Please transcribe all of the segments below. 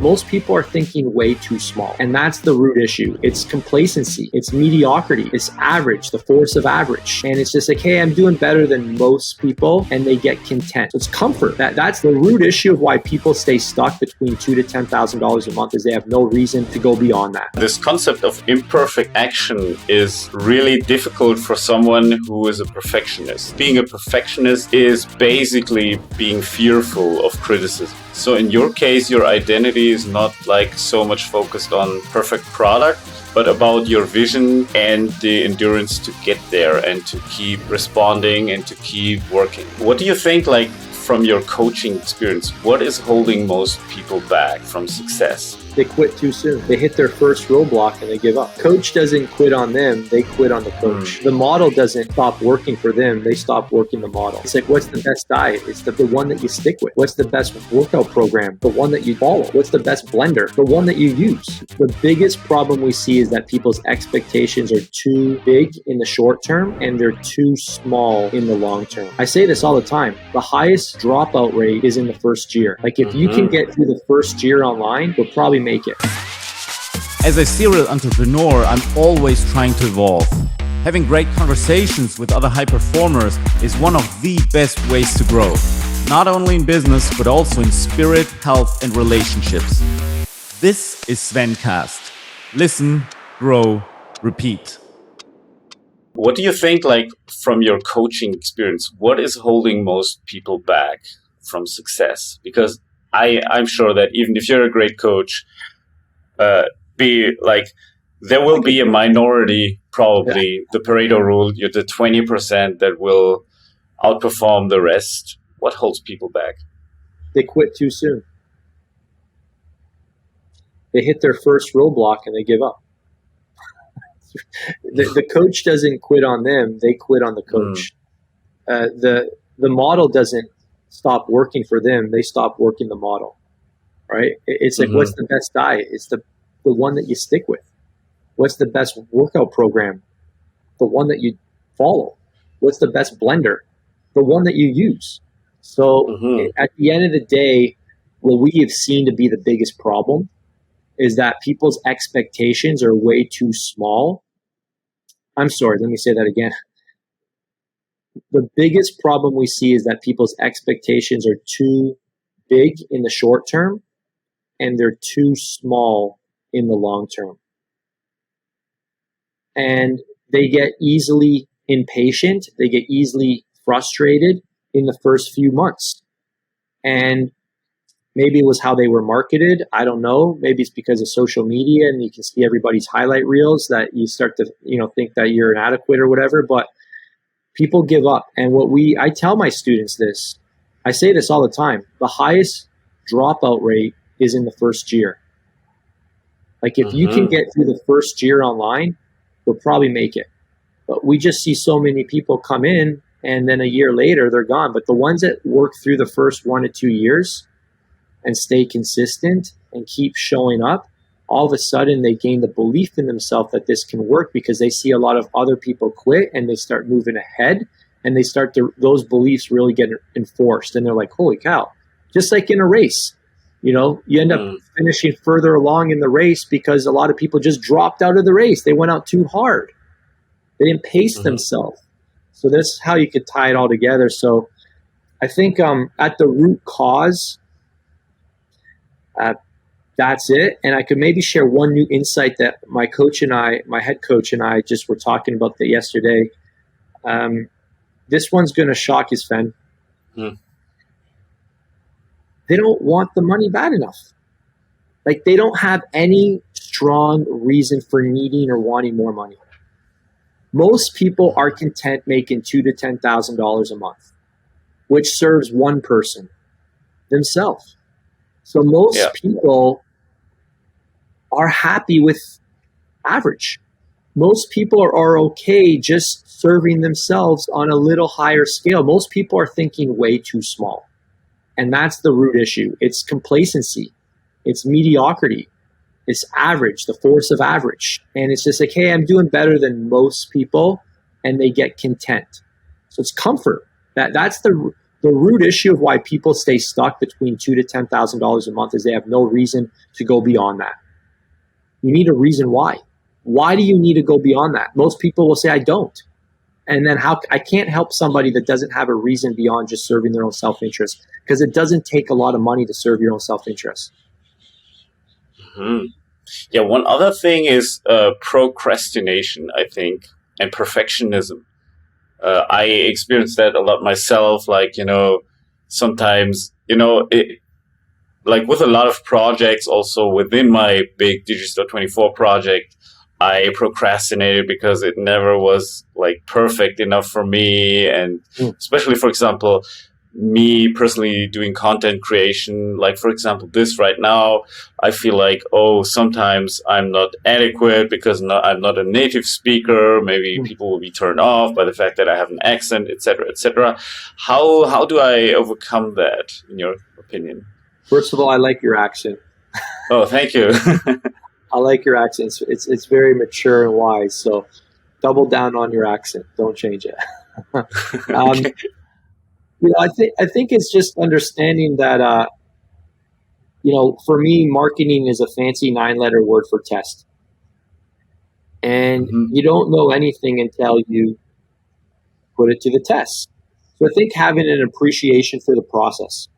Most people are thinking way too small, and that's the root issue. It's complacency, it's mediocrity, it's average, the force of average. And it's just like, hey, I'm doing better than most people, and they get content. So it's comfort. That's the root issue of why people stay stuck between $2,000 to $10,000 a month, is they have no reason to go beyond that. This concept of imperfect action is really difficult for someone who is a perfectionist. Being a perfectionist is basically being fearful of criticism. So in your case, your identity is not like so much focused on perfect product, but about your vision and the endurance to get there and to keep responding and to keep working. What do you think, like, from your coaching experience, what is holding most people back from success? They quit too soon. They hit their first roadblock and they give up. Coach doesn't quit on them, they quit on the coach. The model doesn't stop working for them, they stop working the model. It's like, what's the best diet? It's the one that you stick with. What's the best workout program? The one that you follow. What's the best blender? The one that you use. The biggest problem we see is that people's expectations are too big in the short term and they're too small in the long term. I say this all the time. The highest dropout rate is in the first year. Like, if you can get through the first year online, you'll probably make it. As a serial entrepreneur, I'm always trying to evolve. Having great conversations with other high performers is one of the best ways to grow, not only in business, but also in spirit, health, and relationships. This is Svencast. Listen, grow, repeat. What do you think, like, from your coaching experience, what is holding most people back from success? Because I'm sure that even if you're a great coach, there will be a minority, probably the Pareto rule, you're the 20% that will outperform the rest. What holds people back? They quit too soon. They hit their first roadblock and they give up. The coach doesn't quit on them, they quit on the coach. The model doesn't stop working for them, they stop working the model. Right? It's like, what's the best diet? It's the one that you stick with. What's the best workout program? The one that you follow. What's the best blender? The one that you use. So at the end of the day, what we have seen to be the biggest problem is that people's expectations are way too small. I'm sorry, let me say that again. The biggest problem we see is that people's expectations are too big in the short term and they're too small in the long term. And they get easily impatient, they get easily frustrated in the first few months. And maybe it was how they were marketed, I don't know. Maybe it's because of social media and you can see everybody's highlight reels that you start to, think that you're inadequate or whatever, but people give up. And I tell my students this, I say this all the time, the highest dropout rate is in the first year. Like, if you can get through the first year online, you'll probably make it. But we just see so many people come in and then a year later they're gone. But the ones that work through the first 1 to 2 years and stay consistent and keep showing up, all of a sudden they gain the belief in themselves that this can work because they see a lot of other people quit and they start moving ahead and they start to, those beliefs really get enforced. And they're like, holy cow, just like in a race. You end up finishing further along in the race because a lot of people just dropped out of the race. They went out too hard. They didn't pace themselves. So that's how you could tie it all together. So I think at the root cause, that's it. And I could maybe share one new insight that my head coach and I just were talking about that yesterday. This one's going to shock you, Sven. They don't want the money bad enough. Like, they don't have any strong reason for needing or wanting more money. Most people are content making $2,000 to $10,000 a month, which serves one person, themselves. So most people are happy with average. Most people are okay just serving themselves on a little higher scale. Most people are thinking way too small. And that's the root issue. It's complacency. It's mediocrity. It's average, the force of average. And it's just like, hey, I'm doing better than most people, and they get content. So it's comfort. That's the the root issue of why people stay stuck between $2,000 to $10,000 a month is they have no reason to go beyond that. You need a reason why. Why do you need to go beyond that? Most people will say, I don't. And then I can't help somebody that doesn't have a reason beyond just serving their own self-interest, because it doesn't take a lot of money to serve your own self-interest. Mm-hmm. Yeah, one other thing is procrastination, I think, and perfectionism. I experienced that a lot myself. Like, sometimes, like with a lot of projects, also within my big Digital 24 project, I procrastinated because it never was like perfect enough for me. And especially, for example, me personally doing content creation, like, for example, this right now, I feel like, sometimes I'm not adequate because I'm not a native speaker. Maybe people will be turned off by the fact that I have an accent, etc., etc. How do I overcome that, in your opinion? First of all, I like your accent. Oh, thank you. I like your accent. It's very mature and wise. So double down on your accent. Don't change it. Okay. I think it's just understanding that for me, marketing is a fancy 9-letter word for test, and you don't know anything until you put it to the test. So I think having an appreciation for the process,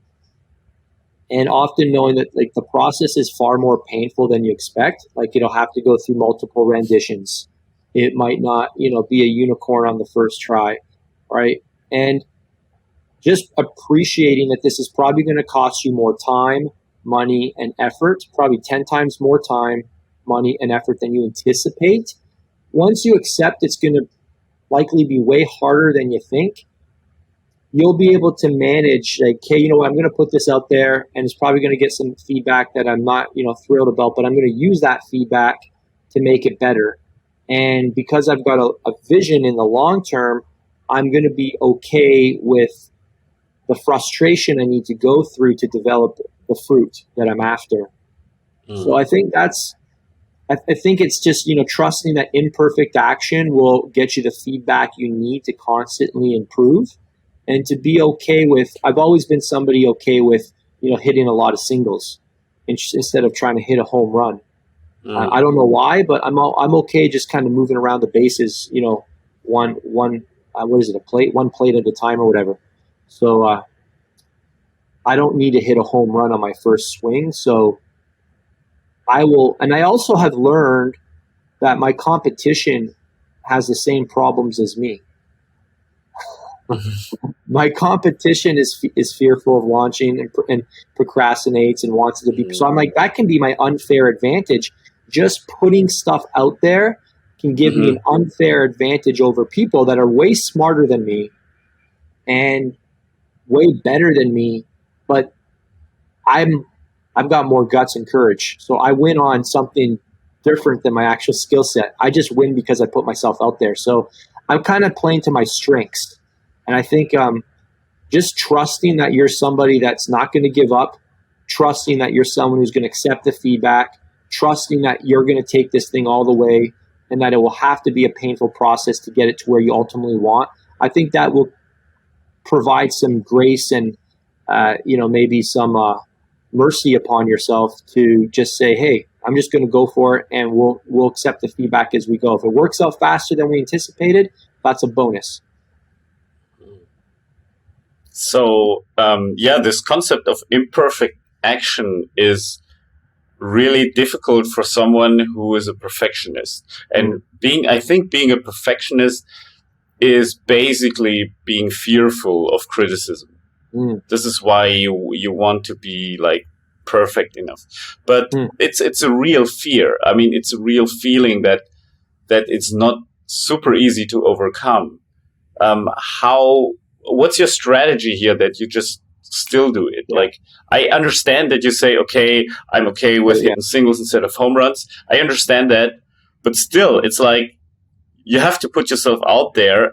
and often knowing that like the process is far more painful than you expect. Like it'll have to go through multiple renditions. It might not, be a unicorn on the first try, right? And just appreciating that this is probably going to cost you more time, money, and effort, probably 10 times more time, money, and effort than you anticipate. Once you accept it's going to likely be way harder than you think, you'll be able to manage, like, hey, I'm going to put this out there and it's probably going to get some feedback that I'm not, thrilled about, but I'm going to use that feedback to make it better. And because I've got a vision in the long term, I'm going to be okay with the frustration I need to go through to develop the fruit that I'm after. So I think I think it's just, trusting that imperfect action will get you the feedback you need to constantly improve. And to be okay with, I've always been somebody okay with, hitting a lot of singles instead of trying to hit a home run. I don't know why, but I'm okay just kind of moving around the bases, one plate at a time or whatever. So I don't need to hit a home run on my first swing. So I will, and I also have learned that my competition has the same problems as me. My competition is fearful of launching and procrastinates and wants it to be. So I'm like, that can be my unfair advantage. Just putting stuff out there can give me an unfair advantage over people that are way smarter than me and way better than me, but I've got more guts and courage. So I win on something different than my actual skill set. I just win because I put myself out there. So I'm kind of playing to my strengths. And I think just trusting that you're somebody that's not going to give up, trusting that you're someone who's going to accept the feedback, trusting that you're going to take this thing all the way and that it will have to be a painful process to get it to where you ultimately want. I think that will provide some grace and, maybe some mercy upon yourself to just say, hey, I'm just going to go for it and we'll accept the feedback as we go. If it works out faster than we anticipated, that's a bonus. So, this concept of imperfect action is really difficult for someone who is a perfectionist. And being a perfectionist is basically being fearful of criticism. This is why you want to be like perfect enough. But it's a real fear. I mean, it's a real feeling that it's not super easy to overcome. What's your strategy here that you just still do it? Like, I understand that you say, okay, I'm okay with hitting singles instead of home runs. I understand that, but still, it's like you have to put yourself out there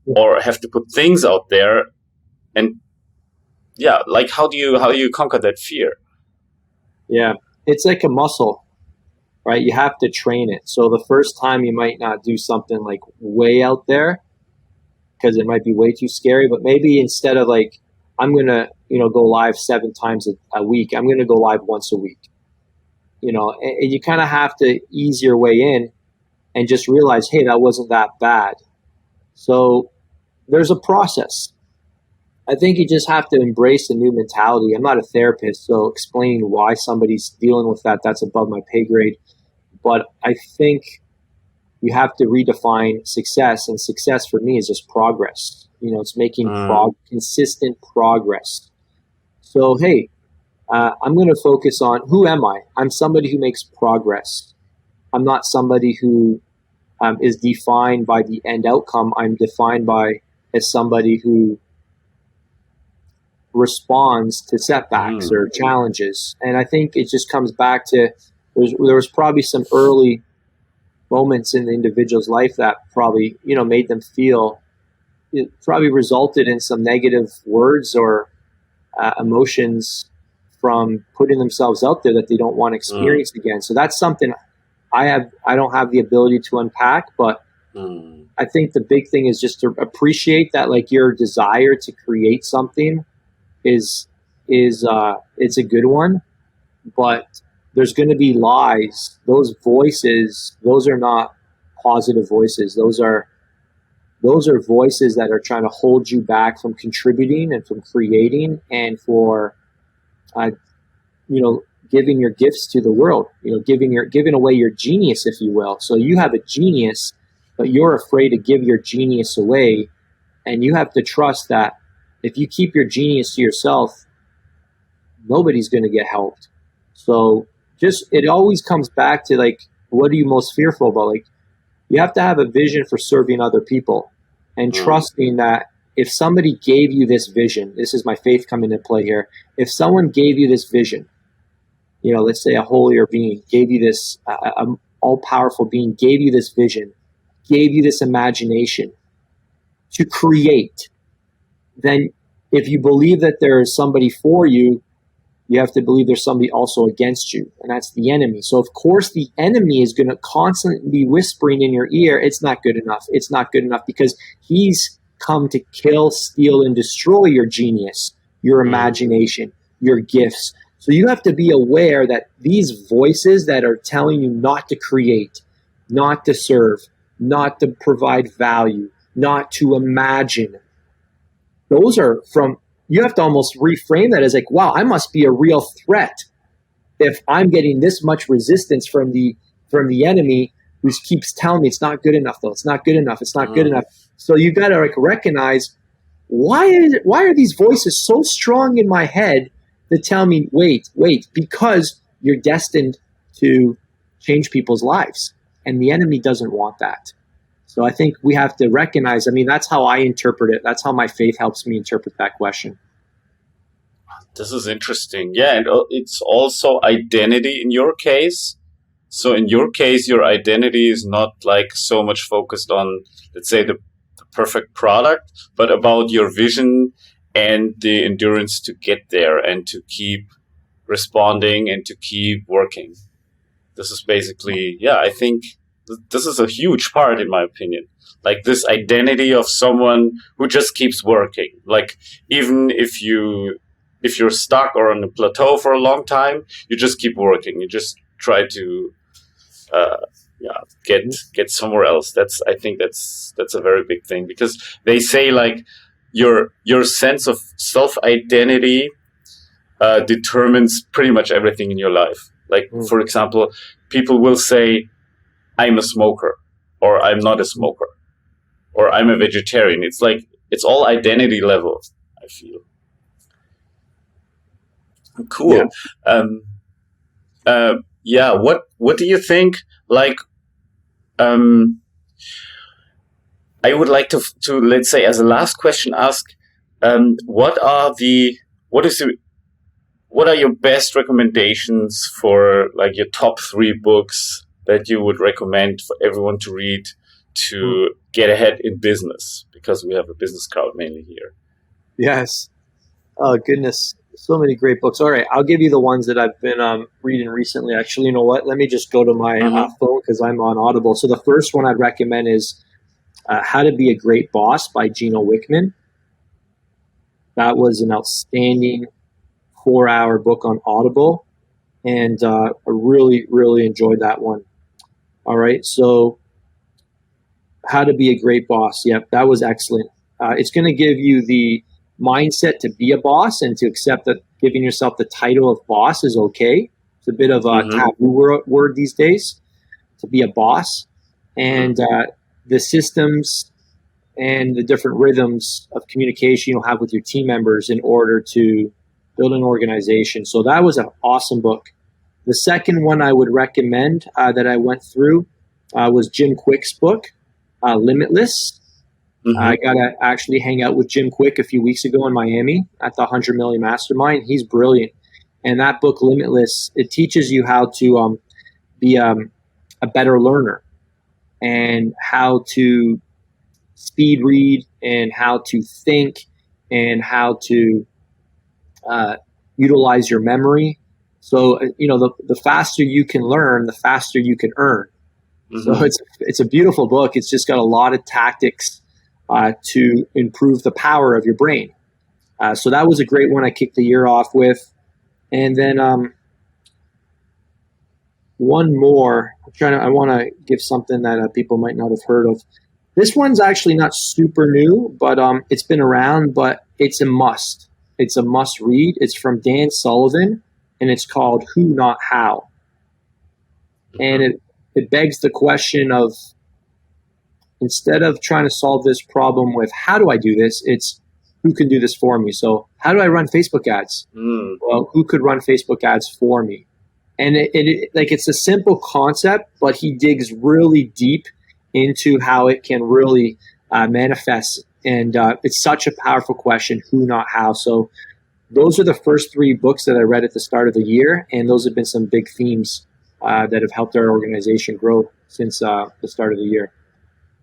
or have to put things out there, and like how do you conquer that fear? Yeah, it's like a muscle, right? You have to train it. So the first time you might not do something like way out there, because it might be way too scary, but maybe instead of like I'm going to, go live 7 times a week. I'm going to go live once a week. And you kind of have to ease your way in and just realize, hey, that wasn't that bad. So there's a process. I think you just have to embrace a new mentality. I'm not a therapist, so explaining why somebody's dealing with that's above my pay grade. But I think you have to redefine success, and success for me is just progress. It's making consistent progress. So, hey, I'm going to focus on, who am I? I'm somebody who makes progress. I'm not somebody who is defined by the end outcome. I'm defined as somebody who responds to setbacks or challenges. And I think it just comes back to, there was probably some early moments in the individual's life that probably, made them feel, it probably resulted in some negative words or emotions from putting themselves out there that they don't want to experience again. So that's something I don't have the ability to unpack, but I think the big thing is just to appreciate that, like, your desire to create something is it's a good one, but there's going to be lies. Those voices, those are not positive voices. Those are voices that are trying to hold you back from contributing and from creating and for giving your gifts to the world, giving away your genius, if you will. So you have a genius, but you're afraid to give your genius away. And you have to trust that if you keep your genius to yourself, nobody's going to get helped. So it always comes back to, like, what are you most fearful about? Like, you have to have a vision for serving other people and trusting that if somebody gave you this vision, this is my faith coming into play here. If someone gave you this vision, let's say a holier being gave you this, all-powerful being gave you this vision, gave you this imagination to create, then if you believe that there is somebody for you, you have to believe there's somebody also against you, and that's the enemy. So of course the enemy is going to constantly be whispering in your ear, it's not good enough, it's not good enough, because he's come to kill, steal, and destroy your genius, your imagination, your gifts. So you have to be aware that these voices that are telling you not to create, not to serve, not to provide value, not to imagine, those are you have to almost reframe that as like, wow, I must be a real threat if I'm getting this much resistance from the enemy who keeps telling me it's not good enough, though. It's not good enough. It's not good enough. So you got to recognize, why are these voices so strong in my head that tell me, wait, because you're destined to change people's lives. And the enemy doesn't want that. So I think we have to recognize, that's how I interpret it. That's how my faith helps me interpret that question. This is interesting. Yeah, and it's also identity in your case. So in your case, your identity is not like so much focused on, let's say, the perfect product, but about your vision and the endurance to get there and to keep responding and to keep working. This is basically, I think this is a huge part, in my opinion. Like this identity of someone who just keeps working. Like even if you're stuck or on a plateau for a long time, you just keep working. You just try to get somewhere else. I think that's a very big thing, because they say like your sense of self-identity determines pretty much everything in your life. Like for example, people will say, I'm a smoker, or I'm not a smoker, or I'm a vegetarian. It's like, it's all identity level, I feel. Cool. Yeah. What do you think? Like, I would like to let's say as a last question ask, what are your best recommendations for like your top 3 books that you would recommend for everyone to read to get ahead in business? Because we have a business crowd mainly here. Yes. Oh, goodness. So many great books. All right. I'll give you the ones that I've been reading recently. Actually, you know what? Let me just go to my phone because I'm on Audible. So the first one I'd recommend is How to Be a Great Boss by Gino Wickman. That was an outstanding 4-hour book on Audible, and I really, really enjoyed that one. All right, so How to Be a Great Boss. Yep, that was excellent. It's going to give you the mindset to be a boss and to accept that giving yourself the title of boss is okay. It's a bit of a taboo word these days, to be a boss. And the systems and the different rhythms of communication you'll have with your team members in order to build an organization. So that was an awesome book. The second one I would recommend that I went through was Jim Quick's book, Limitless. I got to actually hang out with Jim Quick a few weeks ago in Miami at the 100 Million Mastermind. He's brilliant. And that book, Limitless, it teaches you how to be a better learner and how to speed read and how to think and how to utilize your memory. So, the faster you can learn, the faster you can earn. So it's a beautiful book. It's just got a lot of tactics to improve the power of your brain. So that was a great one I kicked the year off with. And then one more. I want to give something that people might not have heard of. This one's actually not super new, but it's been around, but it's a must. It's a must read. It's from Dan Sullivan, and it's called Who Not How. And it begs the question of, instead of trying to solve this problem with how do I do this, it's who can do this for me. So how do I run Facebook ads? Well, who could run Facebook ads for me? And it's a simple concept, but he digs really deep into how it can really manifest. And it's such a powerful question, who, not how. So those are the first 3 books that I read at the start of the year. And those have been some big themes that have helped our organization grow since the start of the year.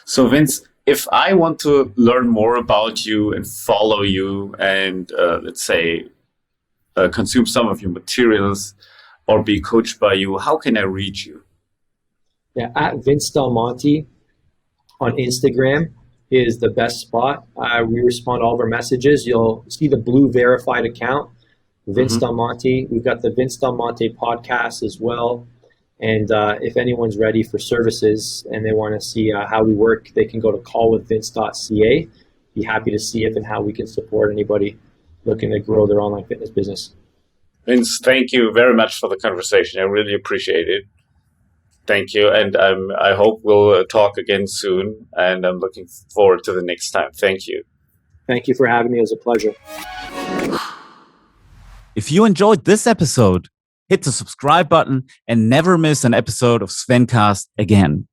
So Vince, if I want to learn more about you and follow you and let's say consume some of your materials or be coached by you, how can I reach you? Yeah, at Vince Del Monte on Instagram is the best spot. We respond to all of our messages. You'll see the blue verified account, Vince Del Monte. We've got the Vince Del Monte podcast as well. And if anyone's ready for services and they want to see how we work, they can go to callwithvince.ca. Be happy to see if and how we can support anybody looking to grow their online fitness business. Vince, thank you very much for the conversation. I really appreciate it. Thank you. And I hope we'll talk again soon. And I'm looking forward to the next time. Thank you. Thank you for having me. It was a pleasure. If you enjoyed this episode, hit the subscribe button and never miss an episode of Svencast again.